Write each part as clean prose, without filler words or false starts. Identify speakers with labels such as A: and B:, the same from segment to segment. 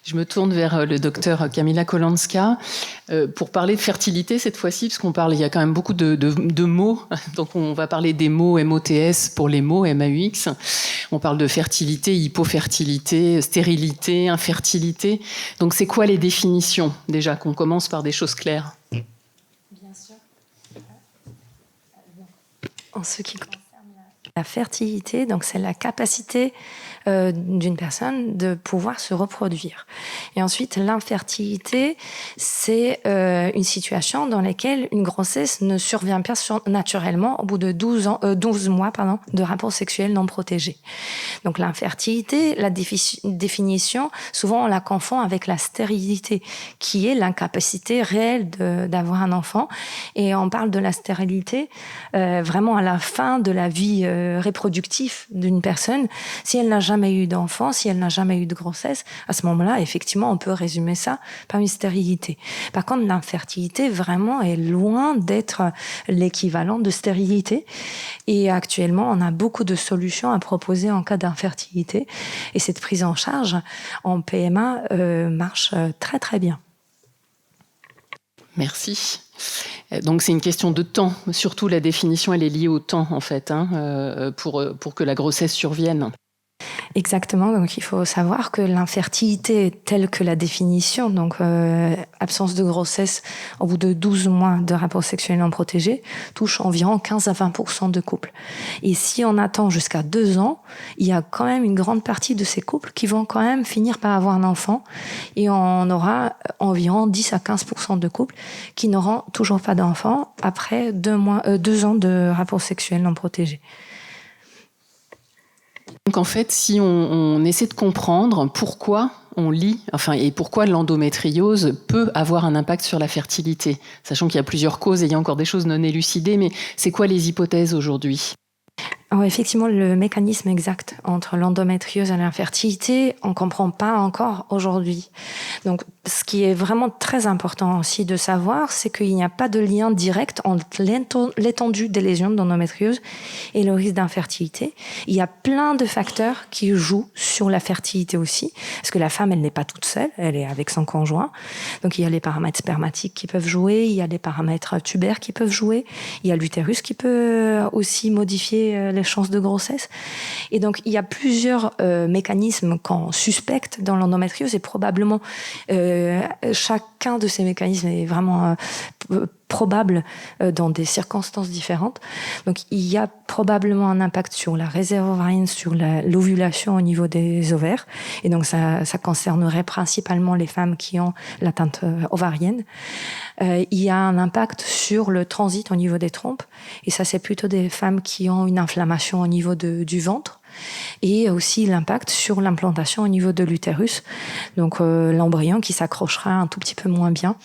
A: Je me tourne vers le docteur Kamila Kolanska pour parler de fertilité cette fois-ci, parce il y a quand même beaucoup de mots. Donc on va parler des mots MOTS pour les mots MAUX. On parle de fertilité, hypofertilité, stérilité, infertilité. Donc c'est quoi les définitions déjà, qu'on commence par des choses claires?
B: Bien sûr. En ce qui concerne la fertilité, donc c'est la capacité d'une personne de pouvoir se reproduire. Et ensuite, l'infertilité, c'est une situation dans laquelle une grossesse ne survient pas naturellement au bout de 12 mois de rapports sexuels non protégés. Donc l'infertilité, la définition, souvent on la confond avec la stérilité, qui est l'incapacité réelle d'avoir un enfant. Et on parle de la stérilité vraiment à la fin de la vie reproductive d'une personne. Si elle n'a jamais eu d'enfant, si elle n'a jamais eu de grossesse, à ce moment-là, effectivement, on peut résumer ça par une stérilité. Par contre, l'infertilité, vraiment, est loin d'être l'équivalent de stérilité. Et actuellement, on a beaucoup de solutions à proposer en cas d'infertilité. Et cette prise en charge en PMA marche très, très bien.
A: Merci. Donc c'est une question de temps. Surtout la définition, elle est liée au temps, en fait, pour que la grossesse survienne.
B: Exactement, donc il faut savoir que l'infertilité telle que la définition, donc absence de grossesse au bout de 12 mois de rapports sexuels non protégés, touche environ 15 à 20% de couples. Et si on attend jusqu'à 2 ans, il y a quand même une grande partie de ces couples qui vont quand même finir par avoir un enfant, et on aura environ 10 à 15% de couples qui n'auront toujours pas d'enfant après 2 ans de rapports sexuels non protégés.
A: Donc en fait, si on essaie de comprendre pourquoi on lit, et pourquoi l'endométriose peut avoir un impact sur la fertilité, sachant qu'il y a plusieurs causes et il y a encore des choses non élucidées, mais c'est quoi les hypothèses aujourd'hui ?
B: Alors effectivement, le mécanisme exact entre l'endométriose et l'infertilité, on ne comprend pas encore aujourd'hui. Donc, ce qui est vraiment très important aussi de savoir, c'est qu'il n'y a pas de lien direct entre l'étendue des lésions d'endométriose et le risque d'infertilité. Il y a plein de facteurs qui jouent sur la fertilité aussi, parce que la femme, elle n'est pas toute seule, elle est avec son conjoint. Donc, il y a les paramètres spermatiques qui peuvent jouer, il y a les paramètres tubaires qui peuvent jouer, il y a l'utérus qui peut aussi modifier les chances de grossesse. Et donc, il y a plusieurs mécanismes qu'on suspecte dans l'endométriose, et probablement chacun de ces mécanismes est vraiment probable dans des circonstances différentes. Donc, il y a probablement un impact sur la réserve ovarienne, sur l'ovulation au niveau des ovaires. Et donc, ça concernerait principalement les femmes qui ont l'atteinte ovarienne. Il y a un impact sur le transit au niveau des trompes. Et ça, c'est plutôt des femmes qui ont une inflammation au niveau du ventre. Et aussi l'impact sur l'implantation au niveau de l'utérus. Donc, l'embryon qui s'accrochera un tout petit peu moins bien.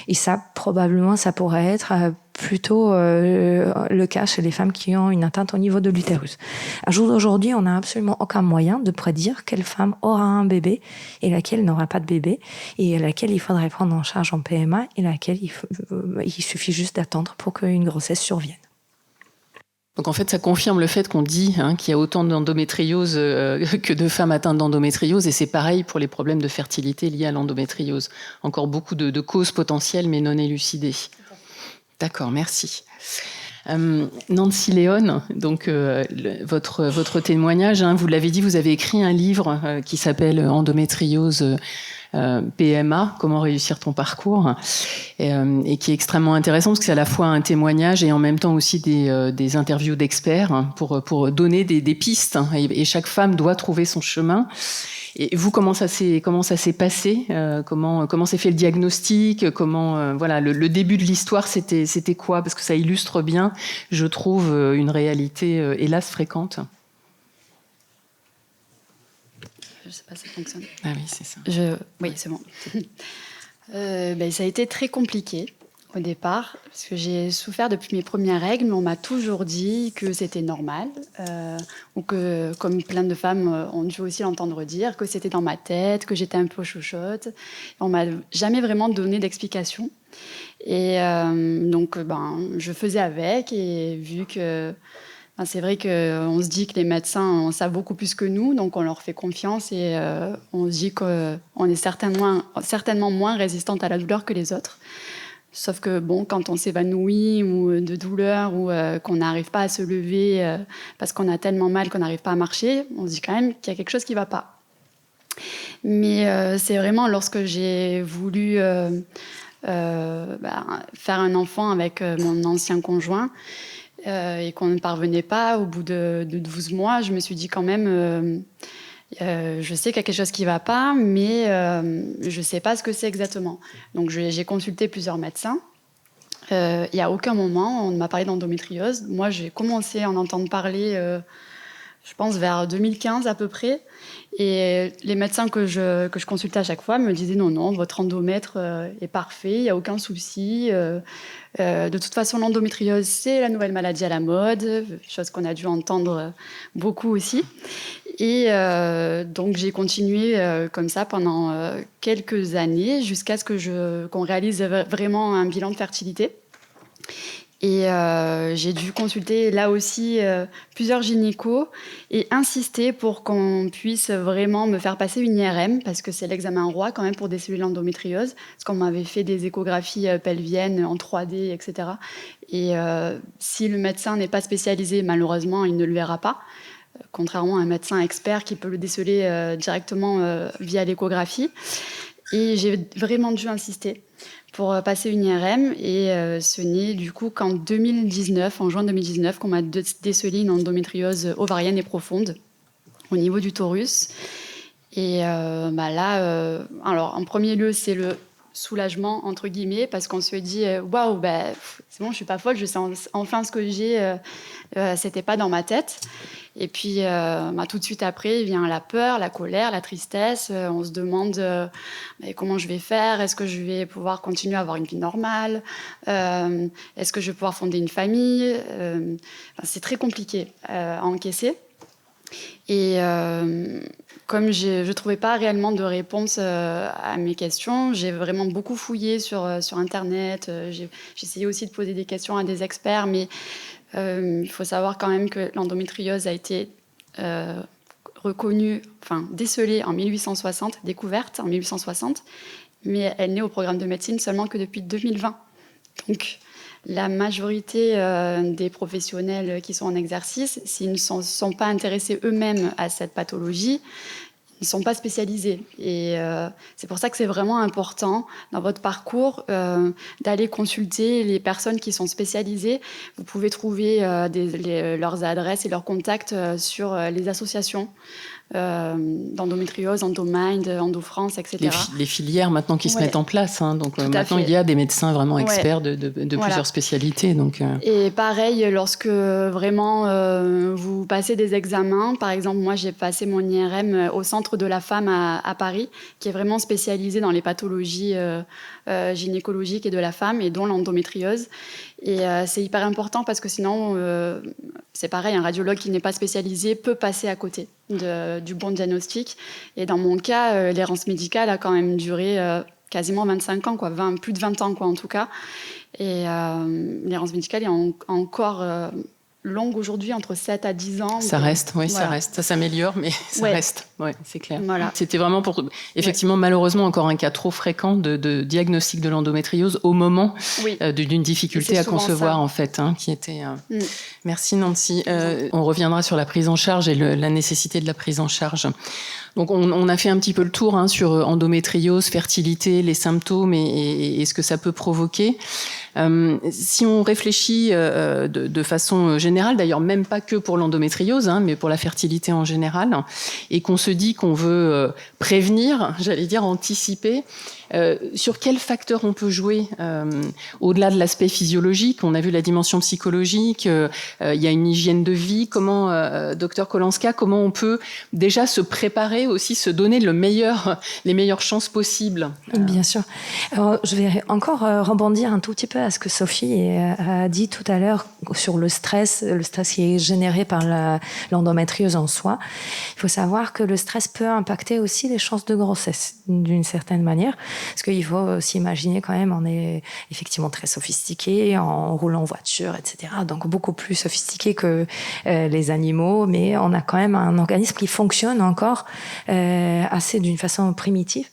B: Et ça, probablement, ça pourrait être plutôt le cas chez les femmes qui ont une atteinte au niveau de l'utérus. À jour d'aujourd'hui, on n'a absolument aucun moyen de prédire quelle femme aura un bébé et laquelle n'aura pas de bébé, et laquelle il faudrait prendre en charge en PMA, et laquelle il suffit juste d'attendre pour qu'une grossesse survienne.
A: Donc en fait, ça confirme le fait qu'on dit qu'il y a autant d'endométriose que de femmes atteintes d'endométriose, et c'est pareil pour les problèmes de fertilité liés à l'endométriose. Encore beaucoup de causes potentielles mais non élucidées. D'accord, merci. Nancy Léon, donc votre témoignage, vous l'avez dit, vous avez écrit un livre qui s'appelle Endométriose PMA, comment réussir ton parcours, et qui est extrêmement intéressant parce que c'est à la fois un témoignage et en même temps aussi des interviews d'experts pour donner des pistes, et chaque femme doit trouver son chemin. Et vous, comment ça s'est passé, comment s'est fait le diagnostic, voilà, le début de l'histoire, c'était quoi? Parce que ça illustre bien, je trouve, une réalité hélas fréquente.
C: Je ne sais pas si ça fonctionne.
A: Ah oui, c'est ça.
C: Oui, c'est bon. Ça a été très compliqué au départ, parce que j'ai souffert depuis mes premières règles, mais on m'a toujours dit que c'était normal, ou que, comme plein de femmes ont dû aussi l'entendre dire, que c'était dans ma tête, que j'étais un peu chouchotte. On m'a jamais vraiment donné d'explication. Et donc, je faisais avec, et vu que C'est vrai qu'on se dit que les médecins en savent beaucoup plus que nous, donc on leur fait confiance et on se dit qu'on est certainement moins résistante à la douleur que les autres. Sauf que quand on s'évanouit ou de douleur ou qu'on n'arrive pas à se lever parce qu'on a tellement mal qu'on n'arrive pas à marcher, on se dit quand même qu'il y a quelque chose qui ne va pas. Mais c'est vraiment lorsque j'ai voulu faire un enfant avec mon ancien conjoint et qu'on ne parvenait pas au bout de 12 mois, je me suis dit quand même... je sais qu'il y a quelque chose qui ne va pas, mais je ne sais pas ce que c'est exactement. Donc j'ai consulté plusieurs médecins. Il n'y a aucun moment, on m'a parlé d'endométriose. Moi, j'ai commencé à en entendre parler, je pense, vers 2015 à peu près. Et les médecins que je consultais à chaque fois me disaient non, votre endomètre est parfait, il n'y a aucun souci. De toute façon, l'endométriose, c'est la nouvelle maladie à la mode, chose qu'on a dû entendre beaucoup aussi. Et donc, j'ai continué comme ça pendant quelques années jusqu'à ce qu'on réalise vraiment un bilan de fertilité. Et j'ai dû consulter là aussi plusieurs gynécos et insister pour qu'on puisse vraiment me faire passer une IRM, parce que c'est l'examen roi quand même pour déceler l'endométriose, parce qu'on m'avait fait des échographies pelviennes en 3D, etc. Et si le médecin n'est pas spécialisé, malheureusement, il ne le verra pas, contrairement à un médecin expert qui peut le déceler directement via l'échographie. Et j'ai vraiment dû insister pour passer une IRM, et ce n'est du coup qu'en 2019, en juin 2019, qu'on m'a décelé une endométriose ovarienne et profonde au niveau du torus. Et là, alors en premier lieu, c'est le soulagement entre guillemets, parce qu'on se dit waouh, c'est bon, je suis pas folle, je sais enfin ce que j'ai, c'était pas dans ma tête. Et puis tout de suite après vient la peur, la colère, la tristesse. On se demande comment je vais faire, est-ce que je vais pouvoir continuer à avoir une vie normale, est-ce que je vais pouvoir fonder une famille. C'est très compliqué à encaisser. Et comme je ne trouvais pas réellement de réponse à mes questions, j'ai vraiment beaucoup fouillé sur Internet. J'ai essayé aussi de poser des questions à des experts, mais il faut savoir quand même que l'endométriose a été décelée en 1860, découverte en 1860, mais elle n'est au programme de médecine seulement que depuis 2020. Donc, la majorité des professionnels qui sont en exercice, s'ils ne sont pas intéressés eux-mêmes à cette pathologie, ils ne sont pas spécialisés. Et c'est pour ça que c'est vraiment important dans votre parcours d'aller consulter les personnes qui sont spécialisées. Vous pouvez trouver leurs adresses et leurs contacts sur les associations d'endométriose, EndoMind, EndoFrance, etc.
A: Les filières maintenant qui se mettent en place. Donc maintenant, il y a des médecins vraiment experts de plusieurs spécialités. Donc,
C: Et pareil, lorsque vraiment vous passez des examens, par exemple, moi j'ai passé mon IRM au Centre de la femme à Paris, qui est vraiment spécialisé dans les pathologies gynécologiques et de la femme, et dont l'endométriose. Et c'est hyper important parce que sinon, c'est pareil, un radiologue qui n'est pas spécialisé peut passer à côté du bon diagnostic. Et dans mon cas, l'errance médicale a quand même duré quasiment 25 ans, plus de 20 ans en tout cas. Et l'errance médicale est encore longue aujourd'hui, entre 7 à 10 ans.
A: Ça reste, oui, voilà. Ça reste. Ça s'améliore, mais ça reste. Oui, c'est clair.
C: Voilà.
A: C'était vraiment effectivement, malheureusement, encore un cas trop fréquent de diagnostic de l'endométriose au moment d'une difficulté à concevoir, en fait, qui était... Merci, Nancy. On reviendra sur la prise en charge et la nécessité de la prise en charge. Donc, on a fait un petit peu le tour sur endométriose, fertilité, les symptômes et ce que ça peut provoquer. Si on réfléchit de façon générale, d'ailleurs même pas que pour l'endométriose, mais pour la fertilité en général, et qu'on se dit qu'on veut prévenir, j'allais dire anticiper, sur quels facteurs on peut jouer au-delà de l'aspect physiologique? On a vu la dimension psychologique, il y a une hygiène de vie. Comment, docteur Kolanska, comment on peut déjà se préparer aussi, se donner les meilleures chances possibles?
B: Bien sûr. Alors, je vais encore rebondir un tout petit peu à ce que Sophie a dit tout à l'heure sur le stress qui est généré par l'endométriose en soi. Il faut savoir que le stress peut impacter aussi les chances de grossesse d'une certaine manière, parce qu'il faut s'imaginer quand même, on est effectivement très sophistiqué, on roule en voiture, etc. Donc beaucoup plus sophistiqué que les animaux, mais on a quand même un organisme qui fonctionne encore assez d'une façon primitive.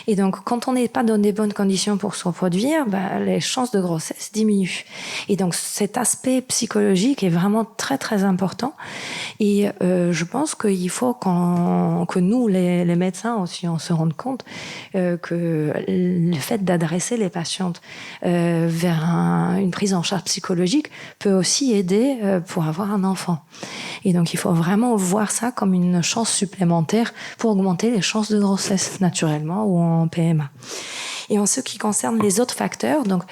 B: Et donc quand on n'est pas dans des bonnes conditions pour se reproduire, les chances de grossesse diminuent. Et donc cet aspect psychologique est vraiment très très important. Et je pense qu'il faut que nous, les médecins aussi, on se rende compte que le fait d'adresser les patientes vers une prise en charge psychologique peut aussi aider pour avoir un enfant. Et donc il faut vraiment voir ça comme une chance supplémentaire pour augmenter les chances de grossesse naturellement ou en PMA. Et en ce qui concerne les autres facteurs, donc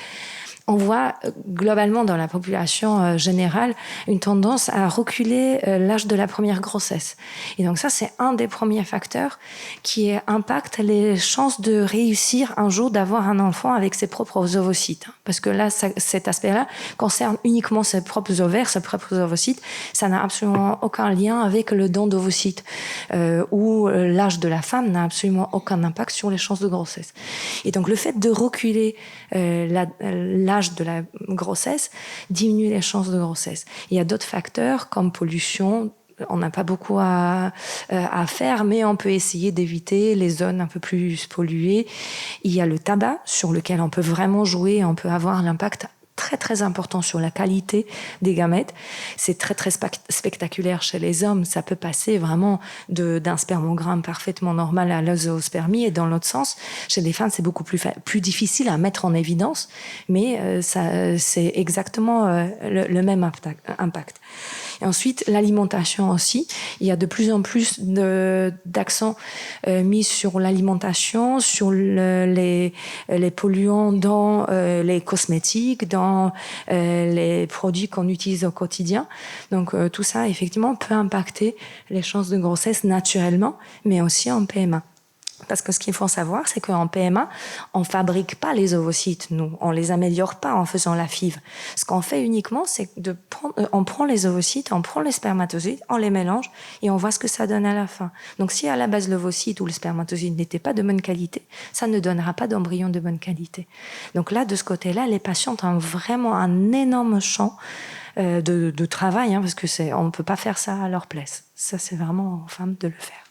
B: on voit globalement dans la population générale une tendance à reculer l'âge de la première grossesse. Et donc ça, c'est un des premiers facteurs qui impacte les chances de réussir un jour d'avoir un enfant avec ses propres ovocytes. Parce que là, cet aspect-là concerne uniquement ses propres ovaires, ses propres ovocytes. Ça n'a absolument aucun lien avec le don d'ovocytes, où l'âge de la femme n'a absolument aucun impact sur les chances de grossesse. Et donc le fait de reculer l'âge de la grossesse diminue les chances de grossesse. Il y a d'autres facteurs comme pollution. On n'a pas beaucoup à faire, mais on peut essayer d'éviter les zones un peu plus polluées. Il y a le tabac sur lequel on peut vraiment jouer, on peut avoir l'impact très très important sur la qualité des gamètes. C'est très très spectaculaire chez les hommes. Ça peut passer vraiment d'un spermogramme parfaitement normal à l'ozoospermie, et dans l'autre sens, chez les femmes, c'est beaucoup plus difficile à mettre en évidence, mais c'est exactement le même impact. Et ensuite, l'alimentation aussi. Il y a de plus en plus d'accent mis sur l'alimentation, sur les polluants dans les cosmétiques, dans les produits qu'on utilise au quotidien. Donc tout ça, effectivement, peut impacter les chances de grossesse naturellement, mais aussi en PMA. Parce que ce qu'il faut savoir, c'est qu'en PMA, on fabrique pas les ovocytes, nous. On les améliore pas en faisant la FIV. Ce qu'on fait uniquement, c'est on prend les ovocytes, on prend les spermatozoïdes, on les mélange et on voit ce que ça donne à la fin. Donc, si à la base l'ovocyte ou le spermatozoïde n'était pas de bonne qualité, ça ne donnera pas d'embryon de bonne qualité. Donc là, de ce côté-là, les patientes ont vraiment un énorme champ de travail, parce que on ne peut pas faire ça à leur place. Ça, c'est vraiment aux femmes de le faire.